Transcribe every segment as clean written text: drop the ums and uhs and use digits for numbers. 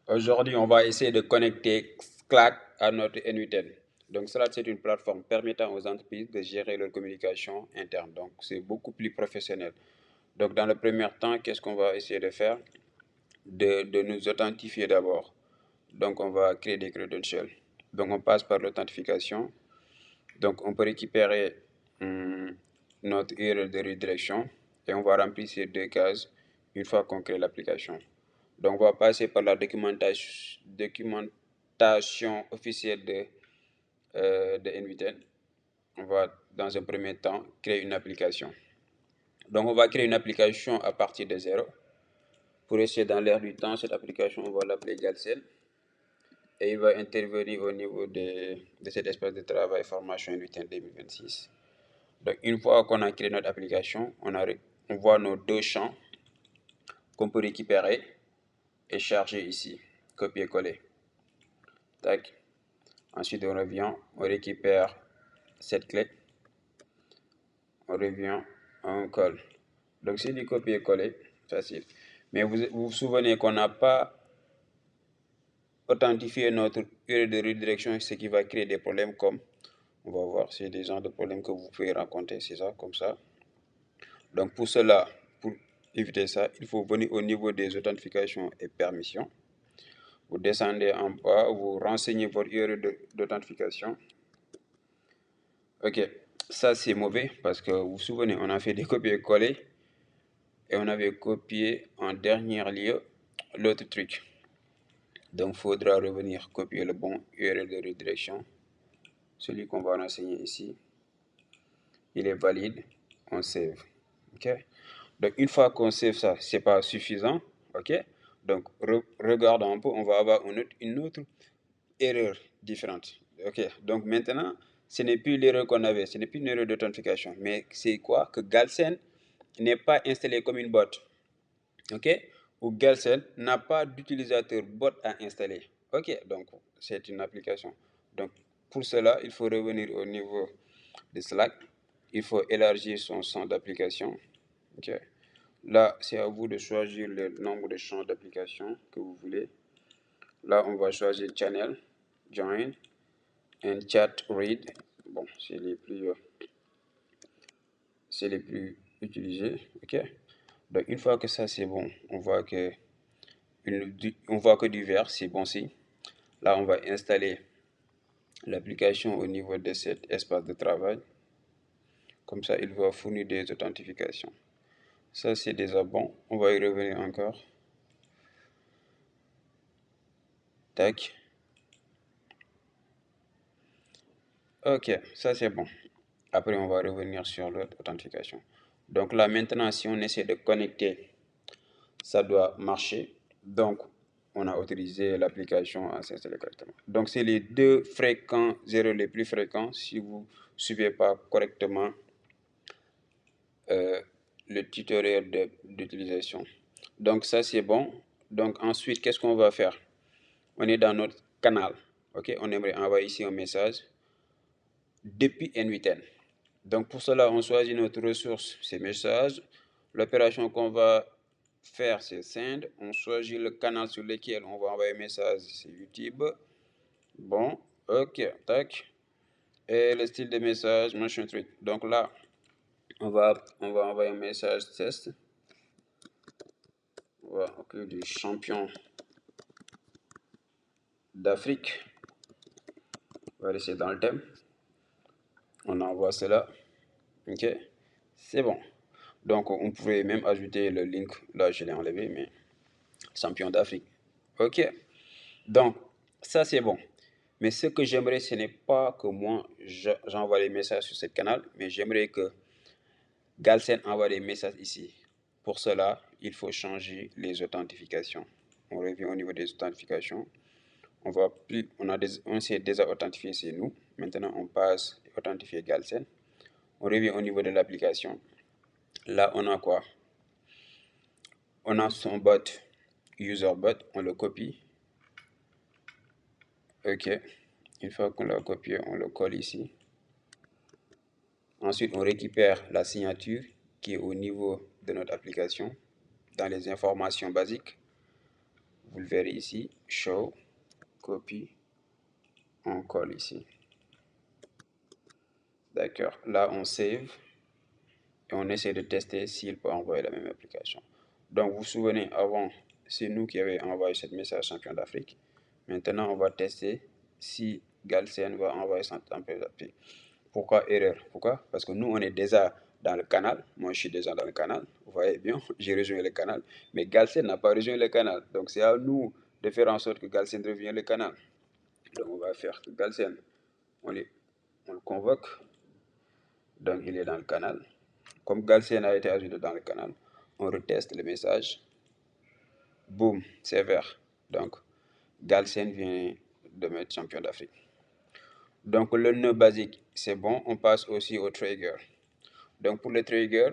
Aujourd'hui, on va essayer de connecter Slack à notre N8N. Donc, Slack, c'est une plateforme permettant aux entreprises de gérer leur communication interne. Donc, c'est beaucoup plus professionnel. Donc, dans le premier temps, qu'est-ce qu'on va essayer de faire? De nous authentifier d'abord. Donc, on va créer des credentials. Donc, on passe par l'authentification. Donc, on peut récupérer notre URL de redirection et on va remplir ces deux cases une fois qu'on crée l'application. Donc, on va passer par la documentation officielle de N8N. On va, dans un premier temps, créer une application. Donc, on va créer une application à partir de zéro. Pour essayer dans l'air du temps, cette application, on va l'appeler Galsen. Et il va intervenir au niveau de cet espace de travail formation N8N 2026. Donc, une fois qu'on a créé notre application, on voit nos deux champs qu'on peut récupérer et charger ici, copier-coller. Tac. Ensuite, on revient, on récupère cette clé, on revient, on colle. Donc, c'est du copier-coller, facile. Mais vous souvenez qu'on n'a pas authentifié notre URL de redirection, ce qui va créer des problèmes comme, on va voir, c'est des genres de problèmes que vous pouvez rencontrer, c'est ça, comme ça. Donc, pour cela, pour éviter ça, il faut venir au niveau des authentifications et permissions. Vous descendez en bas, vous renseignez votre URL d'authentification. Ok, ça c'est mauvais parce que vous vous souvenez, on a fait des copier-coller et on avait copié en dernier lieu l'autre truc. Donc, il faudra revenir copier le bon URL de redirection, celui qu'on va renseigner ici. Il est valide, on save. Ok, donc une fois qu'on save ça, c'est pas suffisant. Ok, donc regardons un peu, on va avoir une autre erreur différente. Ok, donc maintenant, ce n'est plus l'erreur qu'on avait, ce n'est plus une erreur d'authentification, mais c'est quoi? Que Galsen n'est pas installé comme une bot. Ok, ou Galsen n'a pas d'utilisateur bot à installer. Ok, donc c'est une application. Donc pour cela, il faut revenir au niveau de Slack. Il faut élargir son champ d'application. Ok, là, c'est à vous de choisir le nombre de champs d'application que vous voulez. Là, on va choisir Channel, Join, and Chat Read. Bon, c'est les plus utilisés. Ok. Donc, une fois que ça c'est bon, on voit que du vert, c'est bon signe. Là, on va installer l'application au niveau de cet espace de travail. Comme ça, il va fournir des authentifications. Ça, c'est déjà bon. On va y revenir encore. Tac. Ok, ça c'est bon. Après, on va revenir sur l'autre authentification. Donc là, maintenant, si on essaie de connecter, ça doit marcher. Donc, on a autorisé l'application à s'installer correctement. Donc, c'est les deux fréquents zéros les plus fréquents si vous ne suivez pas correctement le tutoriel d'utilisation. Donc, ça, c'est bon. Donc, ensuite, qu'est-ce qu'on va faire? On est dans notre canal. OK? On aimerait envoyer ici un message depuis N8N. Donc, pour cela, on choisit notre ressource, ces messages. L'opération qu'on va faire, c'est Send. On choisit le canal sur lequel on va envoyer un message, c'est YouTube. Bon, ok, tac. Et le style de message, machin truc. Donc là, on va envoyer un message test. Voilà, ok, du champion d'Afrique. On va laisser dans le thème. On envoie cela. Ok, c'est bon. Donc, on pourrait même ajouter le link. Là, je l'ai enlevé, mais champion d'Afrique. Ok, donc ça c'est bon. Mais ce que j'aimerais, ce n'est pas que moi j'envoie les messages sur ce canal, mais j'aimerais que Galsen envoie des messages ici. Pour cela, il faut changer les authentifications. On revient au niveau des authentifications. On s'est déjà authentifié, c'est nous. Maintenant, on passe authentifier Galsen. On revient au niveau de l'application. Là, on a quoi? On a son bot, user bot, on le copie. Ok. Une fois qu'on l'a copié, on le colle ici. Ensuite, on récupère la signature qui est au niveau de notre application dans les informations basiques. Vous le verrez ici, show, copie, on colle ici. D'accord, là on save et on essaie de tester s'il peut envoyer la même application. Donc vous vous souvenez, avant, c'est nous qui avions envoyé ce message champion d'Afrique. Maintenant, on va tester si Galsen va envoyer son champion d'Afrique. Pourquoi erreur? Pourquoi? Parce que nous, on est déjà dans le canal. Moi, je suis déjà dans le canal. Vous voyez bien, j'ai rejoint le canal. Mais Galsen n'a pas rejoint le canal. Donc, c'est à nous de faire en sorte que Galsen revienne le canal. Donc, on va faire que Galsen, on le convoque. Donc, il est dans le canal. Comme Galsen a été ajouté dans le canal, on reteste le message. Boum, c'est vert. Donc, Galsen vient de mettre champion d'Afrique. Donc, le nœud basique, c'est bon. On passe aussi au trigger. Donc, pour le trigger,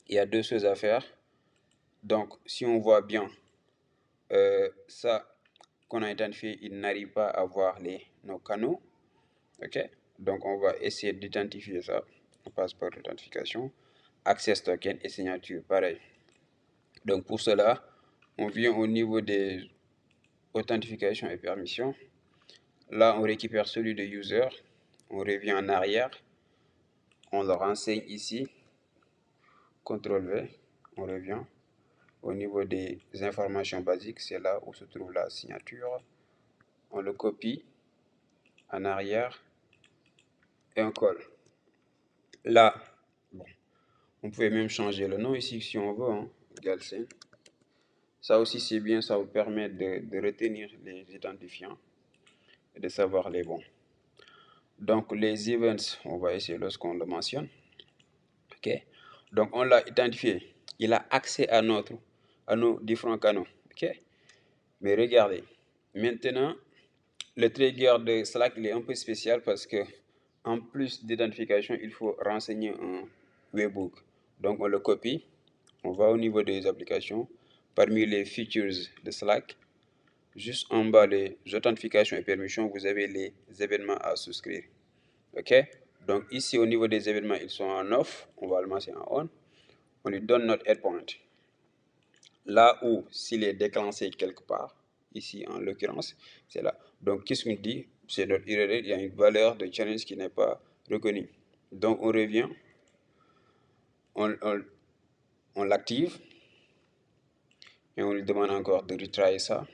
il y a deux choses à faire. Donc, si on voit bien, ça qu'on a identifié, il n'arrive pas à voir nos canaux. OK? Donc, on va essayer d'identifier ça. On passe par l'identification. Access token et signature, pareil. Donc, pour cela, on vient au niveau des authentifications et permissions. Là, on récupère celui de user. On revient en arrière. On le renseigne ici. CTRL V. On revient. Au niveau des informations basiques, c'est là où se trouve la signature. On le copie en arrière et on colle. Là, bon, on pouvait même changer le nom ici si on veut, hein, Galsen. Ça aussi c'est bien, ça vous permet de retenir les identifiants et de savoir les bons. Donc les events, on va essayer lorsqu'on le mentionne. Ok. Donc on l'a identifié. Il a accès à nos différents canaux. Ok. Mais regardez, maintenant le trigger de Slack il est un peu spécial parce que en plus d'identification, il faut renseigner un webhook. Donc on le copie, on va au niveau des applications, parmi les features de Slack, juste en bas les authentifications et permissions, vous avez les événements à souscrire. Ok? Donc ici au niveau des événements, ils sont en off, on va le mentionner en on. On lui donne notre endpoint. Là où s'il est déclenché quelque part, ici en l'occurrence, c'est là. Donc qu'est-ce qu'on dit? C'est notre URL, il y a une valeur de challenge qui n'est pas reconnue. Donc on revient, on l'active et on lui demande encore de retry ça.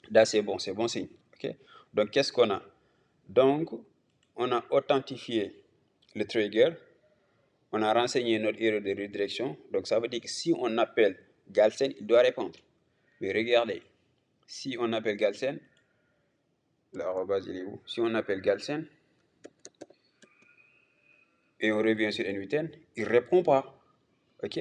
Là c'est bon signe. Okay? Donc qu'est-ce qu'on a? Donc on a authentifié le trigger, on a renseigné notre erreur de redirection. Donc ça veut dire que si on appelle Galsen, il doit répondre. Mais regardez, si on appelle Galsen, l'arrobase il est où? Si on appelle Galsen et on revient sur N8N, il ne répond pas. Ok?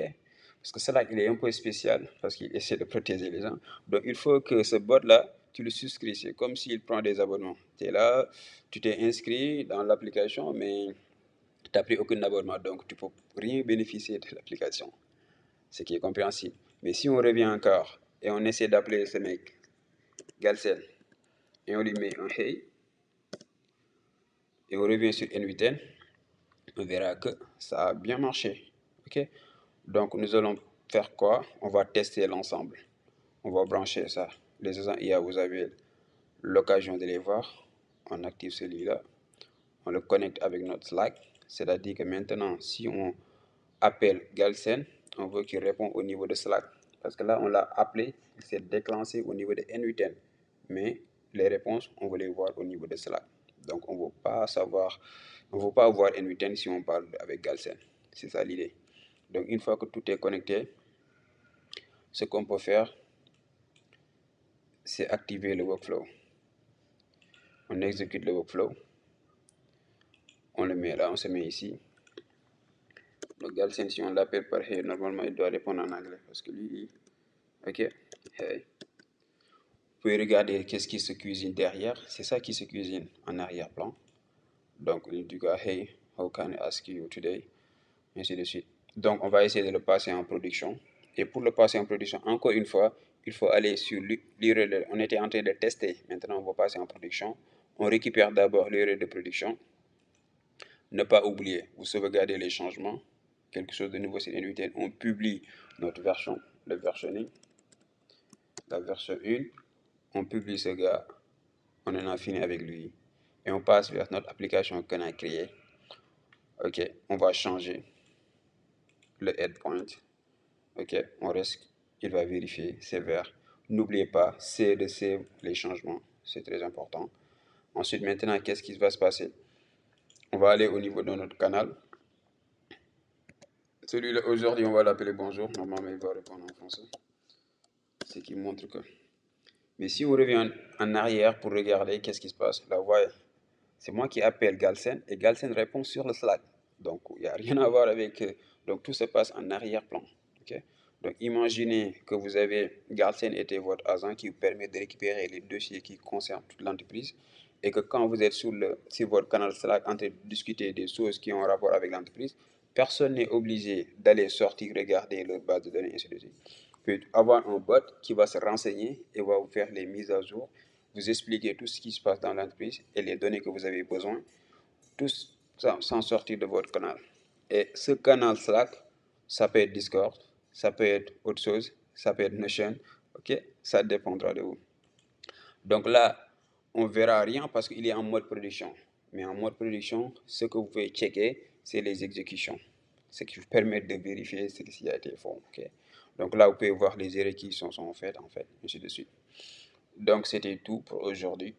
Parce que Slack il est un peu spécial parce qu'il essaie de protéger les gens. Donc il faut que ce bot-là, tu le souscris. C'est comme s'il prend des abonnements. Tu es là, tu t'es inscrit dans l'application, mais tu n'as pris aucun abonnement. Donc tu ne peux rien bénéficier de l'application. Ce qui est compréhensible. Mais si on revient encore et on essaie d'appeler ce mec, Galsen, et on lui met un hey, et on revient sur N8N, on verra que ça a bien marché. Ok? Donc nous allons faire quoi? On va tester l'ensemble. On va brancher ça. Les agents IA, vous avez l'occasion de les voir. On active celui-là. On le connecte avec notre Slack. C'est-à-dire que maintenant, si on appelle Galsen, on veut qu'il réponde au niveau de Slack. Parce que là, on l'a appelé, il s'est déclenché au niveau de N8N. Mais les réponses, on veut les voir au niveau de Slack. Donc, on ne veut pas savoir, on ne veut pas voir N8N si on parle avec Galsen. C'est ça l'idée. Donc, une fois que tout est connecté, ce qu'on peut faire, c'est activer le workflow. On exécute le workflow. On le met là, on se met ici. Donc, Galsen, si on l'appelle par hey, normalement, il doit répondre en anglais parce que lui, ok, hey. Vous pouvez regarder qu'est-ce qui se cuisine derrière. C'est ça qui se cuisine en arrière-plan. Donc, il dit hey, how can I ask you today? Ainsi de suite. Donc, on va essayer de le passer en production. Et pour le passer en production, encore une fois, il faut aller sur l'URL. On était en train de tester. Maintenant, on va passer en production. On récupère d'abord l'URL de production. Ne pas oublier, vous sauvegardez les changements. Quelque chose de nouveau, c'est N8N. On publie notre version, le versionning. la version 1, on publie ce gars, on en a fini avec lui. Et on passe vers notre application qu'on a créée. Ok, on va changer le endpoint. Ok, on reste, il va vérifier, c'est vert. N'oubliez pas, c'est de save les changements, c'est très important. Ensuite, maintenant, qu'est-ce qui va se passer? On va aller au niveau de notre canal. Celui-là, aujourd'hui, on va l'appeler bonjour. Normalement, il va répondre en français. Ce qui montre que. Mais si on revient en arrière pour regarder qu'est-ce qui se passe, là, vous voyez, c'est moi qui appelle Galsen et Galsen répond sur le Slack. Donc, il n'y a rien à voir avec. Donc, tout se passe en arrière-plan. Ok. Donc, imaginez que vous avez Galsen était votre agent qui vous permet de récupérer les dossiers qui concernent toute l'entreprise et que quand vous êtes sur votre canal Slack en train de discuter des choses qui ont rapport avec l'entreprise, personne n'est obligé d'aller sortir, regarder leur base de données, ainsi de suite. Vous pouvez avoir un bot qui va se renseigner et va vous faire les mises à jour, vous expliquer tout ce qui se passe dans l'entreprise et les données que vous avez besoin, tout ça sans sortir de votre canal. Et ce canal Slack, ça peut être Discord, ça peut être autre chose, ça peut être Notion, ok? Ça dépendra de vous. Donc là, on verra rien parce qu'il est en mode production. Mais en mode production, ce que vous pouvez checker, c'est les exécutions. Ce qui vous permet de vérifier ce qui a été fait. Okay? Donc là, vous pouvez voir les erreurs qui sont faites, en fait, ainsi de suite. Donc c'était tout pour aujourd'hui.